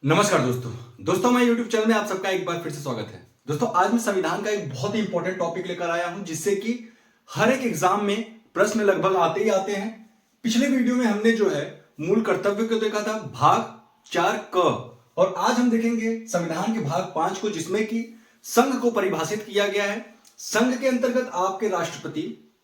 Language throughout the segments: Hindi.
नमस्कार दोस्तों मैं YouTube चैनल में आप सबका एक बार फिर से स्वागत है। दोस्तों आज मैं संविधान का एक बहुत ही इंपॉर्टेंट टॉपिक लेकर आया हूं जिससे कि हर एक एग्जाम में प्रश्न लगभग आते ही आते हैं। पिछले वीडियो में हमने जो है मूल कर्तव्य को देखा था भाग 4 क, और आज हम देखेंगे संविधान के भाग 5 को, जिसमें कि संघ को परिभाषित किया गया है। संघ के अंतर्गत आपके राष्ट्रपति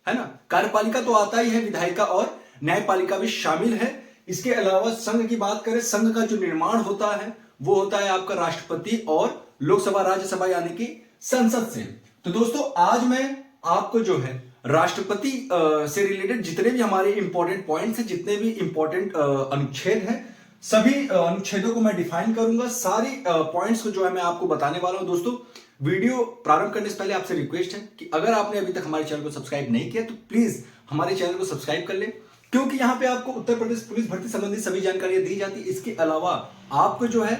है ना, कार्यपालिका तो आता ही है, विधायिका और न्यायपालिका भी शामिल है। इसके अलावा संघ की बात करें, संघ का जो निर्माण होता है वो होता है आपका राष्ट्रपति और लोकसभा राज्यसभा यानी कि संसद से। तो दोस्तों आज मैं आपको जो है राष्ट्रपति से रिलेटेड जितने भी हमारे इंपॉर्टेंट पॉइंट्स हैं, जितने भी इंपॉर्टेंट अनुच्छेद हैं, सभी अनुच्छेदों को मैं डिफाइन करूंगा। सारी पॉइंट्स को जो है मैं आपको बताने वाला हूं। दोस्तों वीडियो प्रारंभ करने से पहले आपसे रिक्वेस्ट है कि अगर आपने अभी तक हमारे चैनल को सब्सक्राइब नहीं किया तो प्लीज हमारे चैनल को सब्सक्राइब कर ले, क्योंकि यहाँ पे आपको उत्तर प्रदेश पुलिस भर्ती संबंधी सभी जानकारियां दी जाती है। इसके अलावा आपको जो है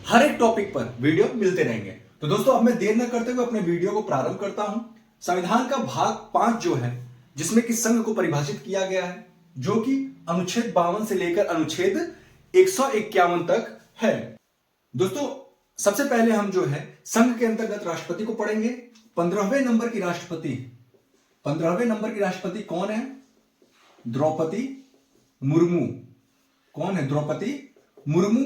हर एक टॉपिक पर वीडियो मिलते रहेंगे। तो दोस्तों अब मैं देर न करते हुए अपने वीडियो को प्रारंभ करता हूं। संविधान का भाग 5 जो है, जिसमें कि संघ को परिभाषित किया गया है, जो कि अनुच्छेद 52 से लेकर अनुच्छेद 151 तक है। दोस्तों सबसे पहले हम जो है संघ के अंतर्गत राष्ट्रपति को पढ़ेंगे। 15वें नंबर की राष्ट्रपति कौन है? द्रौपदी मुर्मू। कौन है? द्रौपदी मुर्मू।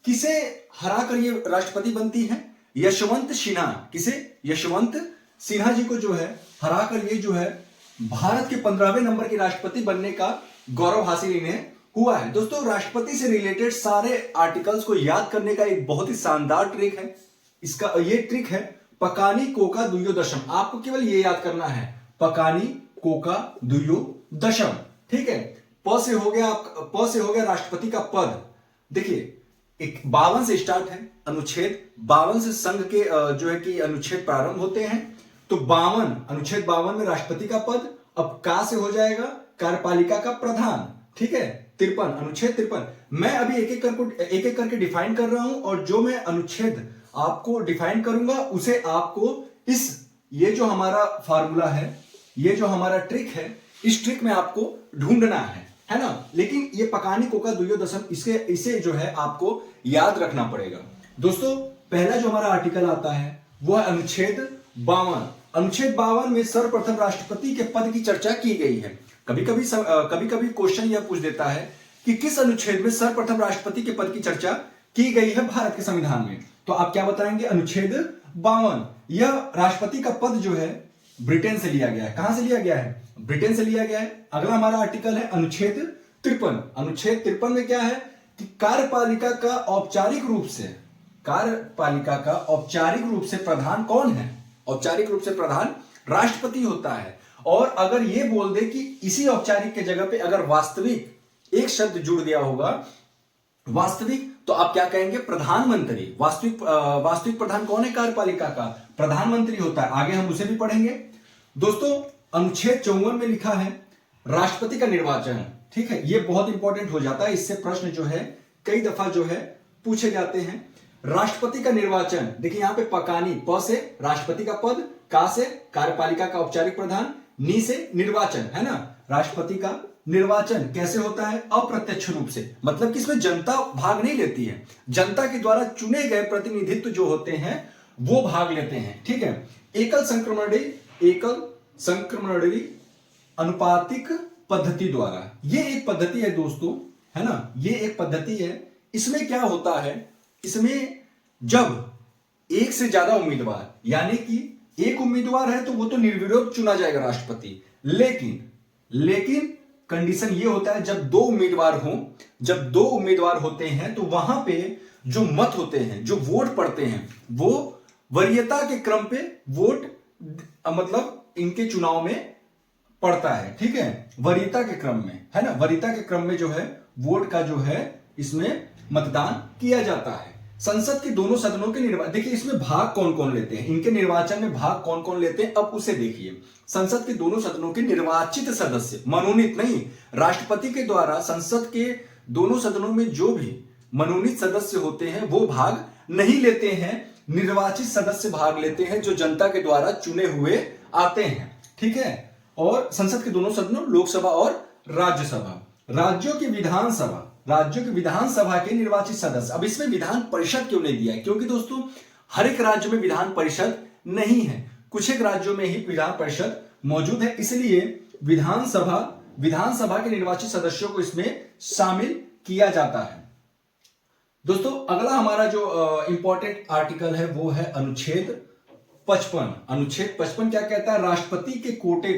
किसे हराकर ये राष्ट्रपति बनती है? यशवंत सिन्हा। किसे? यशवंत सिन्हा जी को जो है हराकर ये जो है भारत के 15वें नंबर की राष्ट्रपति बनने का गौरव हासिल इन्हें हुआ है। दोस्तों राष्ट्रपति से रिलेटेड सारे आर्टिकल्स को याद करने का एक बहुत ही शानदार ट्रिक है। इसका ये ट्रिक है पकानी कोका दुयो दशम। आपको केवल ये याद करना है, पकानी कोका दुयो दशम। ठीक है। प से हो गया राष्ट्रपति का पद। देखिए 52 से स्टार्ट है अनुच्छेद, 52 से संघ के जो है कि अनुच्छेद प्रारंभ होते हैं। तो 52 अनुच्छेद 52 में राष्ट्रपति का पद। अब का से हो जाएगा कार्यपालिका का प्रधान। ठीक है। 53 अनुच्छेद 53 मैं अभी एक एक करके डिफाइन कर रहा हूं, और जो मैं अनुच्छेद आपको डिफाइन करूंगा उसे आपको ये जो हमारा फार्मूला है, ये जो हमारा ट्रिक है, इस ट्रिक में आपको ढूंढना है ना। लेकिन ये पकानी कोका दुयो दशम इसे जो है आपको याद रखना पड़ेगा। दोस्तों पहला जो हमारा आर्टिकल आता है वो है अनुच्छेद 52। अनुच्छेद 52 में सर्वप्रथम राष्ट्रपति के पद की चर्चा की गई है। कभी कभी क्वेश्चन यह पूछ देता है कि किस अनुच्छेद में सर्वप्रथम राष्ट्रपति के पद की चर्चा की गई है भारत के संविधान में। तो आप क्या बताएंगे? अनुच्छेद 52। यह राष्ट्रपति का पद जो है ब्रिटेन से लिया गया है। कहां से लिया गया है? ब्रिटेन से लिया गया है। अगला हमारा आर्टिकल है अनुच्छेद 53। अनुच्छेद 53 में क्या है कि कार्यपालिका का औपचारिक रूप से प्रधान कौन है? औपचारिक रूप से प्रधान राष्ट्रपति होता है। और अगर ये बोल दे कि इसी औपचारिक के जगह पे अगर वास्तविक एक शब्द जुड़ गया होगा, वास्तविक, तो आप क्या कहेंगे? प्रधानमंत्री। वास्तविक प्रधान कौन है कार्यपालिका का? प्रधानमंत्री होता है। आगे हम उसे भी पढ़ेंगे। दोस्तों अनुच्छेद 54 में लिखा है राष्ट्रपति का निर्वाचन। ठीक है, यह बहुत इंपॉर्टेंट हो जाता है। इससे प्रश्न जो है कई दफा जो है पूछे जाते हैं। राष्ट्रपति का निर्वाचन, देखिए यहां पे पकानी, प से राष्ट्रपति का पद, का से कार्यपालिका का औपचारिक प्रधान, नी से निर्वाचन, है ना। राष्ट्रपति का निर्वाचन कैसे होता है? अप्रत्यक्ष रूप से, मतलब कि इसमें जनता भाग नहीं लेती है, जनता के द्वारा चुने गए प्रतिनिधित्व जो होते हैं वो भाग लेते हैं। ठीक है। एकल संक्रमणीय अनुपातिक पद्धति द्वारा, ये एक पद्धति है दोस्तों, है ना, ये एक पद्धति है। इसमें क्या होता है? इसमें जब एक से ज्यादा उम्मीदवार, यानी कि एक उम्मीदवार है तो वो तो निर्विरोध चुना जाएगा राष्ट्रपति, लेकिन कंडीशन ये होता है जब दो उम्मीदवार होते हैं तो वहां पे जो मत होते हैं, जो वोट पड़ते हैं, वो वरीयता के क्रम पे वोट मतलब इनके चुनाव में पड़ता है। ठीक है, वरीयता के क्रम में, है ना, वरीयता के क्रम में जो है वोट का जो है इसमें मतदान किया जाता है। संसद के दोनों सदनों के निर्वाचन, देखिए इसमें भाग कौन कौन लेते हैं, इनके निर्वाचन में भाग कौन कौन लेते हैं, अब उसे देखिए। संसद के दोनों सदनों के निर्वाचित सदस्य, मनोनीत नहीं, राष्ट्रपति के द्वारा संसद के दोनों सदनों में जो भी मनोनीत सदस्य होते हैं वो भाग नहीं लेते हैं, निर्वाचित सदस्य भाग लेते हैं जो जनता के द्वारा चुने हुए आते हैं। ठीक है। और संसद के दोनों सदनों, लोकसभा और राज्यसभा, राज्यों की विधानसभा, राज्यों के विधानसभा के निर्वाचित सदस्य। अब इसमें विधान परिषद क्यों नहीं दिया है? क्योंकि दोस्तों हर एक राज्य में विधान परिषद नहीं है, कुछ एक राज्यों में ही विधान परिषद मौजूद है, इसलिए विधानसभा के निर्वाचित सदस्यों को इसमें शामिल किया जाता है। दोस्तों अगला हमारा जो इंपॉर्टेंट आर्टिकल है वो है अनुच्छेद 55। अनुच्छेद 55 क्या कहता है? राष्ट्रपति के कोटे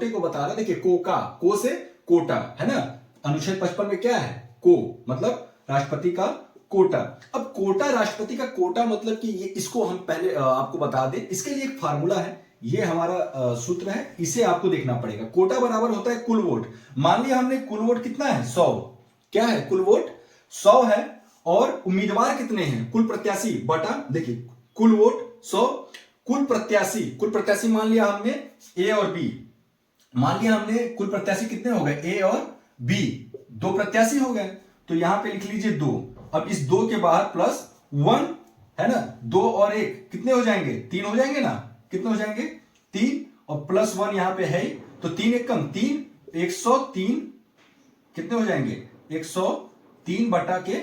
को बता रहा है। देखिए को से कोटा है ना, अनुच्छेद 55 में क्या है? को मतलब राष्ट्रपति का कोटा। अब कोटा, राष्ट्रपति का कोटा मतलब कि ये, इसको हम पहले आपको बता दें, इसके लिए एक फार्मूला है, ये हमारा सूत्र है, इसे आपको देखना पड़ेगा। कोटा बराबर होता है कुल वोट। मान लिया हमने कुल वोट कितना है? 100। क्या है? कुल वोट 100 है और उम्मीदवार कितने हैं? कुल प्रत्याशी बटा, देखिए कुल वोट 100, कुल प्रत्याशी मान लिया हमने ए और बी, मान लिया हमने कुल प्रत्याशी कितने हो गए? ए और बी, 2 प्रत्याशी हो गए, तो यहां पे लिख लीजिए 2। अब इस 2 के बाद प्लस 1 है ना, 2 और 1 कितने हो जाएंगे? 3 हो जाएंगे ना, कितने हो जाएंगे? 3 और प्लस 1 यहां पे है, तो 3 एक कम 3, 103 कितने हो जाएंगे? 103 बटा के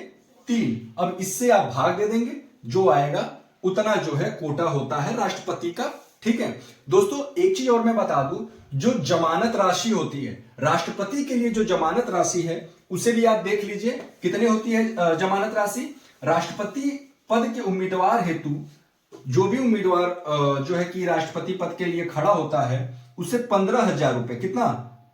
3। अब इससे आप भाग दे देंगे, जो आएगा उतना जो है कोटा होता है राष्ट्रपति का। ठीक है दोस्तों, एक चीज और मैं बता दूं, जो जमानत राशि होती है राष्ट्रपति के लिए, जो जमानत राशि है उसे भी आप देख लीजिए कितनी होती है जमानत राशि। राष्ट्रपति पद के उम्मीदवार हेतु जो भी उम्मीदवार जो है कि राष्ट्रपति पद के लिए खड़ा होता है, उसे 15,000 रुपए, कितना?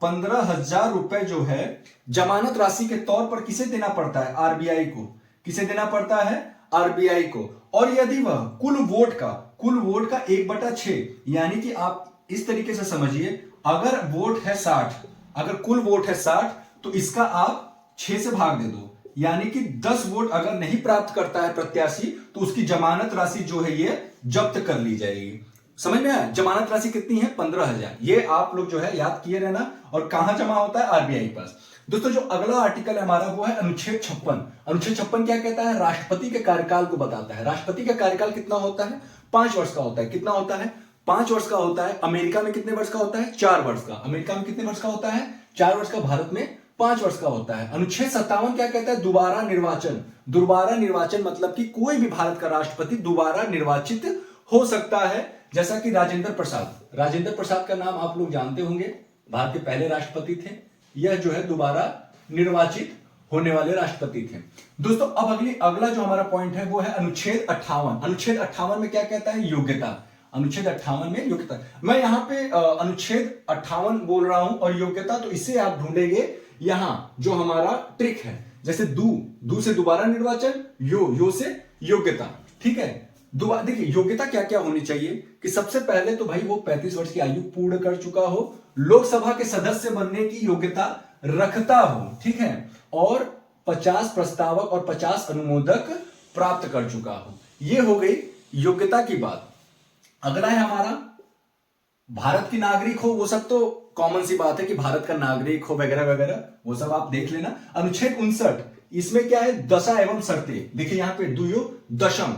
15,000 रुपए जो है जमानत राशि के तौर पर किसे देना पड़ता है? आरबीआई को। किसे देना पड़ता है? आरबीआई को। और यदि वह कुल वोट का 1/6, यानी कि आप इस तरीके से समझिए, अगर वोट है 60, अगर कुल वोट है 60, तो इसका आप 6 से भाग दे दो, यानी कि 10 वोट अगर नहीं प्राप्त करता है प्रत्याशी, तो उसकी जमानत राशि जो है ये जब्त कर ली जाएगी। समझ में आया? जमानत राशि कितनी है? 15,000। ये आप लोग जो है याद किए रहना। और कहां जमा होता है? आरबीआई पास। दोस्तों जो अगला आर्टिकल है हमारा वो है अनुच्छेद 56। अनुच्छेद 56 क्या कहता है? राष्ट्रपति के कार्यकाल को बताता है। राष्ट्रपति का कार्यकाल कितना होता है? 5 वर्ष का होता है। कितना होता है? 5 वर्ष का होता है। अमेरिका में कितने वर्ष का होता है? 4 वर्ष का। अमेरिका में कितने वर्ष का होता है? 4 वर्ष का। भारत में 5 वर्ष का होता है। अनुच्छेद 57 क्या कहता है? दोबारा निर्वाचन मतलब कि कोई भी भारत का राष्ट्रपति दोबारा निर्वाचित हो सकता है, जैसा कि राजेंद्र प्रसाद का नाम आप लोग जानते होंगे, भारत के पहले राष्ट्रपति थे। यह जो है दोबारा निर्वाचित होने वाले राष्ट्रपति थे। दोस्तों अब अगला जो हमारा पॉइंट है वो है अनुच्छेद 58। अनुच्छेद 58 में क्या कहता है? योग्यता। अनुच्छेद 58 में योग्यता। मैं यहाँ पे अनुच्छेद 58 बोल रहा हूं और योग्यता, तो इसे आप ढूंढेंगे यहां जो हमारा ट्रिक है, जैसे दू से दोबारा निर्वाचन, यो से योग्यता। ठीक है, देखिए योग्यता क्या क्या होनी चाहिए कि सबसे पहले तो भाई वो 35 वर्ष की आयु पूर्ण कर चुका हो, लोकसभा के सदस्य बनने की योग्यता रखता हो, ठीक है, और 50 प्रस्तावक और 50 अनुमोदक प्राप्त कर चुका हो। यह हो गई योग्यता की बात। अगला है हमारा भारत की नागरिक हो, वो सब तो कॉमन सी बात है कि भारत का नागरिक हो वगैरह वगैरह, वो सब आप देख लेना। अनुच्छेद 59 इसमें क्या है? दशा एवं शर्तें। देखिए यहां पे दुयो दशम,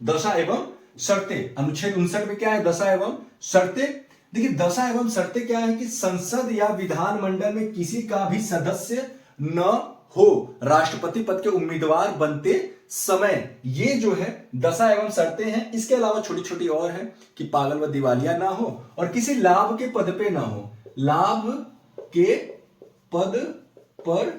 दशा एवं शर्तें। अनुच्छेद 59 में क्या है? दशा एवं शर्तें। देखिए दशा एवं शर्तें क्या है कि संसद या विधानमंडल में किसी का भी सदस्य न हो राष्ट्रपति पद के उम्मीदवार बनते समय, ये जो है दशा एवं शर्तें हैं। इसके अलावा छोटी छोटी और है कि पागल व दिवालिया ना हो और किसी लाभ के पद पे ना हो, लाभ के पद पर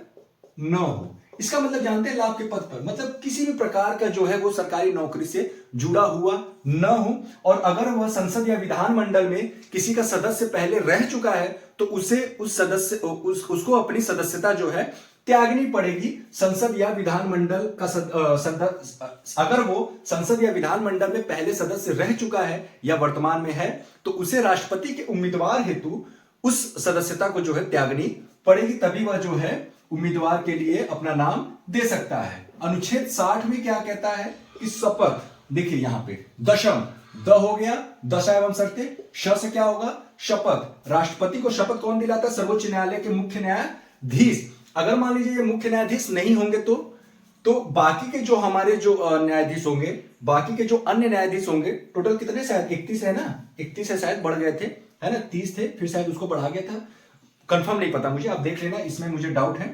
न हो। इसका मतलब जानते हैं? लाभ के पद पर मतलब किसी भी प्रकार का जो है वो सरकारी नौकरी से जुड़ा हुआ न हो, और अगर वह संसद या विधानमंडल में किसी का सदस्य पहले रह चुका है तो उसे उसको अपनी सदस्यता जो है त्यागनी पड़ेगी। संसद या विधानमंडल का अगर वो संसद या विधानमंडल में पहले सदस्य रह चुका है या वर्तमान में है, तो उसे राष्ट्रपति के उम्मीदवार हेतु उस सदस्यता को जो है त्यागनी पड़ेगी, तभी वह जो है उम्मीदवार के लिए अपना नाम दे सकता है। अनुच्छेद 60 में क्या कहता है कि शपथ। देखिए यहां पे दशम, द हो गया, दशा एवं शर्तें, श से क्या होगा? शपथ। राष्ट्रपति को शपथ कौन दिलाता है? सर्वोच्च न्यायालय के मुख्य न्यायाधीश। अगर मान लीजिए ये मुख्य न्यायाधीश नहीं होंगे तो बाकी के जो हमारे जो न्यायाधीश होंगे, बाकी के जो अन्य न्यायाधीश होंगे, टोटल कितने? शायद 31 है ना, 31 है, शायद बढ़ गए थे, है ना, 30 थे, फिर शायद उसको बढ़ा गया था, कंफर्म नहीं पता मुझे, आप देख लेना, इसमें मुझे डाउट है।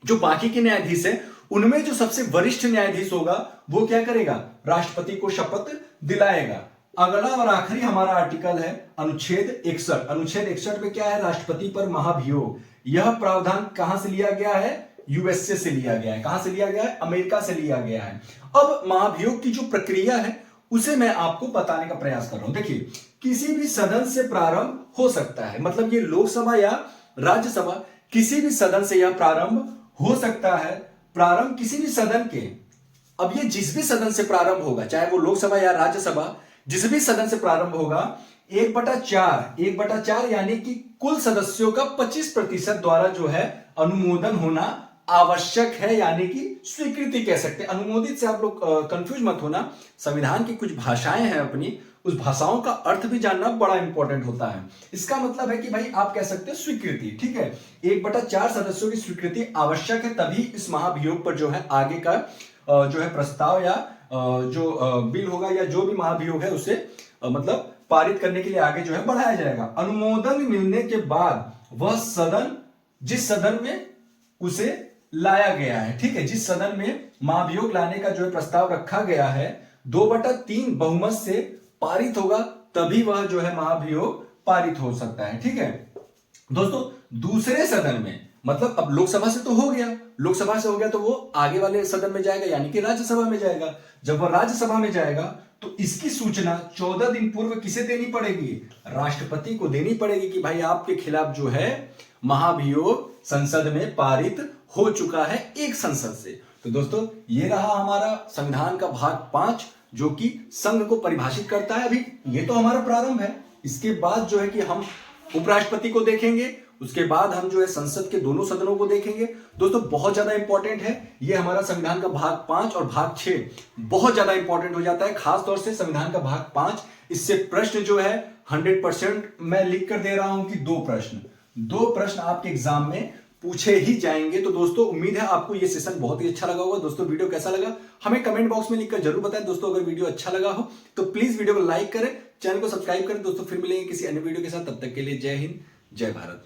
जो बाकी के न्यायाधीश है उनमें जो सबसे वरिष्ठ न्यायाधीश होगा वो क्या करेगा, राष्ट्रपति को शपथ दिलाएगा। अगला और आखिरी हमारा आर्टिकल है अनुच्छेद 61। अनुच्छेद 61 में क्या है, राष्ट्रपति पर महाभियोग। यह प्रावधान कहां से लिया गया है, यूएसए से लिया गया है। कहां से लिया गया है, अमेरिका से लिया गया है। अब महाभियोग की जो प्रक्रिया है उसे मैं आपको बताने का प्रयास कर रहा हूं। देखिए, किसी भी सदन से प्रारंभ हो सकता है, मतलब ये लोकसभा या राज्यसभा, किसी भी सदन से यह प्रारंभ हो सकता है। प्रारंभ किसी भी सदन के, अब ये जिस भी सदन से प्रारंभ होगा, चाहे वो लोकसभा या राज्यसभा, जिस भी सदन से प्रारंभ होगा 1/4 यानी कि कुल सदस्यों का 25% द्वारा जो है अनुमोदन होना आवश्यक है, यानी कि स्वीकृति कह सकते हैं। अनुमोदित से आप लोग कंफ्यूज मत होना, संविधान की कुछ भाषाएं हैं अपनी, उस भाषाओं का अर्थ भी जानना बड़ा इंपॉर्टेंट होता है। इसका मतलब है कि भाई आप कह सकते हैं स्वीकृति, ठीक है। 1/4 सदस्यों की स्वीकृति आवश्यक है, तभी इस महाभियोग पर जो है आगे का जो है प्रस्ताव या जो बिल होगा या जो भी महाभियोग है उसे मतलब पारित करने के लिए आगे जो है बढ़ाया जाएगा। अनुमोदन मिलने के बाद वह सदन, जिस सदन में उसे लाया गया है, ठीक है, जिस सदन में महाभियोग लाने का जो है प्रस्ताव रखा गया है, 2/3 बहुमत से पारित होगा, तभी वह जो है महाभियोग पारित हो सकता है, ठीक है। दोस्तों, दूसरे सदन में, मतलब अब लोकसभा से तो हो गया, लोकसभा से हो गया तो वो आगे वाले सदन में जाएगा, यानी कि राज्यसभा में जाएगा। जब वह राज्यसभा में जाएगा तो इसकी सूचना 14 दिन पूर्व किसे देनी पड़ेगी, राष्ट्रपति को देनी पड़ेगी कि भाई आपके खिलाफ जो है महाभियोग संसद में पारित हो चुका है एक संसद से। तो दोस्तों, ये रहा हमारा संविधान का भाग 5 जो कि संघ को परिभाषित करता है। अभी ये तो हमारा प्रारंभ है, इसके बाद जो है कि हम उपराष्ट्रपति को देखेंगे, उसके बाद हम जो है संसद के दोनों सदनों को देखेंगे। दोस्तों, बहुत ज्यादा इंपॉर्टेंट है ये हमारा संविधान का भाग 5 और भाग 6 बहुत ज्यादा इंपॉर्टेंट हो जाता है, खासतौर से संविधान का भाग 5। इससे प्रश्न जो है 100% मैं लिख कर दे रहा हूं कि दो प्रश्न आपके एग्जाम में पूछे ही जाएंगे। तो दोस्तों, उम्मीद है आपको ये सेशन बहुत ही अच्छा लगा होगा। दोस्तों, वीडियो कैसा लगा हमें कमेंट बॉक्स में लिखकर जरूर बताएं। दोस्तों, अगर वीडियो अच्छा लगा हो तो प्लीज वीडियो को लाइक करें, चैनल को सब्सक्राइब करें। दोस्तों, फिर मिलेंगे किसी अन्य वीडियो के साथ, तब तक के लिए जय हिंद, जय भारत।